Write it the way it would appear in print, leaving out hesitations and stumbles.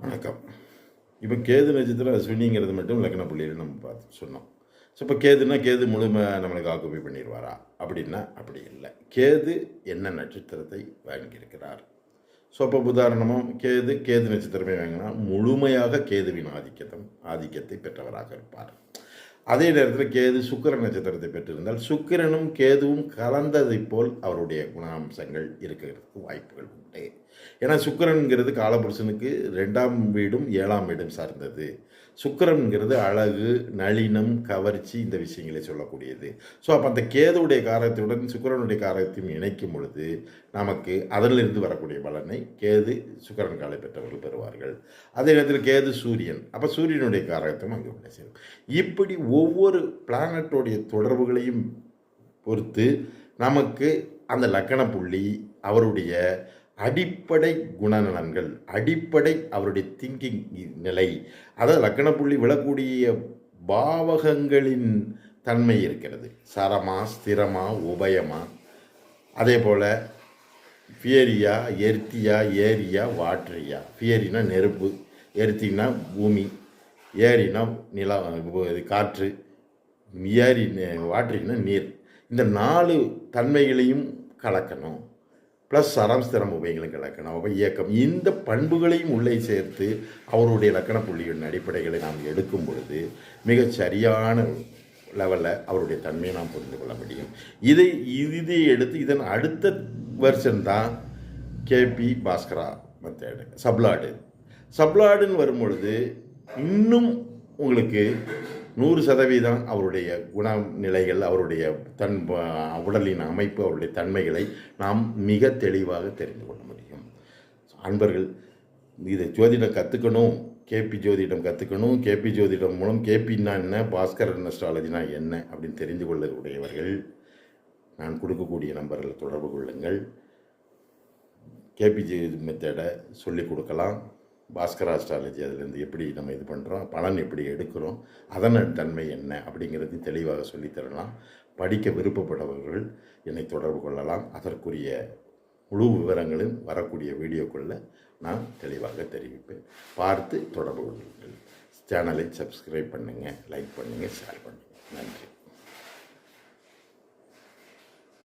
வணக்கம். இப்போ கேது நட்சத்திரம் அஸ்வினிங்கிறது மட்டும் லக்ன புள்ளியில் நம்ம பார்த்து சொன்னோம். ஸோ இப்போ கேது முழுமை நம்மளுக்கு ஆக்குப்பை பண்ணிடுவாரா அப்படின்னா அப்படி இல்லை. கேது என்ன நட்சத்திரத்தை வாங்கியிருக்கிறார். ஸோ இப்போ உதாரணமாக கேது நட்சத்திரமே வாங்கினா முழுமையாக கேதுவின் ஆதிக்கத்தை பெற்றவராக இருப்பார். அதே நேரத்தில் கேது சுக்கிர நட்சத்திரத்தை பெற்றிருந்தால் சுக்கிரனும் கேதுவும் கலந்ததை போல் அவருடைய குணாம்சங்கள் இருக்கிறதுக்கு வாய்ப்புகள் உண்டு. ஏன்னா சுக்கிரன்கிறது காலபுருஷனுக்கு 2ஆம் வீடும் 7ஆம் வீடும் சார்ந்தது. சுக்கிரன்கிறது அழகு, நளினம், கவர்ச்சி இந்த விஷயங்களை சொல்லக்கூடியது. ஸோ அப்போ அந்த கேதுவுடைய காரகத்துடன் சுக்கிரனுடைய காரகத்தையும் இணைக்கும் பொழுது நமக்கு அதிலிருந்து வரக்கூடிய பலனை கேது சுக்கிரன் காலை பெற்றவர்கள் பெறுவார்கள். அதே நேரத்தில் கேது சூரியன், அப்போ சூரியனுடைய காரகத்தையும் அங்கே உள்ள சேரும். இப்படி ஒவ்வொரு பிளானட்டோடைய தொடர்புகளையும் பொறுத்து நமக்கு அந்த லக்கண புள்ளி அவருடைய அடிப்படை குணநலன்கள், அடிப்படை அவருடைய திங்கிங் நிலை, அதாவது லக்கண புள்ளி விழக்கூடிய பாவகங்களின் தன்மை இருக்கிறது. சரமா, ஸ்திரமா, உபயமா, அதே போல் ஃபியரியா, எர்த்தியா, ஏரியா, வாட்ரியா. ஃபியரினா நெருப்பு, எர்த்தினா பூமி, ஏரினா நிலா காற்று, வாட்ரினா நீர். இந்த 4 தன்மைகளையும் கலக்கணும். ப்ளஸ் சரம் ஸ்திரம் உபயங்களும் கலக்கணும். அப்போ இயக்கம், இந்த பண்புகளையும் உள்ளே சேர்த்து அவருடைய லக்கண புள்ளிகளின் அடிப்படைகளை நாம் எடுக்கும் பொழுது மிகச் சரியான லெவலில் அவருடைய தன்மையை நாம் புரிந்து கொள்ள முடியும். இதை எடுத்து இதன் அடுத்த வெர்ஷன் தான் கேபி பாஸ்கரா மெத்தேடு. சப்ளாடுன்னு வரும்பொழுது இன்னும் உங்களுக்கு 100% அவருடைய குணநிலைகள், அவருடைய உடலின் அமைப்பு, அவருடைய தன்மைகளை நாம் மிக தெளிவாக தெரிந்து கொள்ள முடியும். அன்பர்கள் இதை ஜோதிடம் கற்றுக்கணும், கேபி ஜோதிடம் கற்றுக்கணும், கேபி ஜோதிடம் மூலம் கேபின்னா என்ன, பாஸ்கர் அஸ்ட்ராலஜினா என்ன அப்படின்னு தெரிந்து கொள்ளக்கூடியவர்கள் நான் கொடுக்கக்கூடிய நம்பர்களை தொடர்பு கொள்ளுங்கள். கேபி மெத்தடை சொல்லிக் கொடுக்கலாம். பாஸ்கர் அஸ்ட்ராலஜி அதிலேருந்து எப்படி நம்ம இது பண்ணுறோம், பலன் எப்படி எடுக்கிறோம், அதன் தன்மை என்ன அப்படிங்கிறது தெளிவாக சொல்லித்தரலாம். படிக்க விருப்பப்பட்டவர்கள் என்னை தொடர்பு கொள்ளலாம். அதற்குரிய முழு விவரங்களும் வரக்கூடிய வீடியோக்குள்ளே நான் தெளிவாக தெரிவிப்பேன். பார்த்து தொடர்பு கொள்ளுங்கள். சேனலை சப்ஸ்கிரைப் பண்ணுங்கள், லைக் பண்ணுங்கள், ஷேர் பண்ணுங்கள். நன்றி.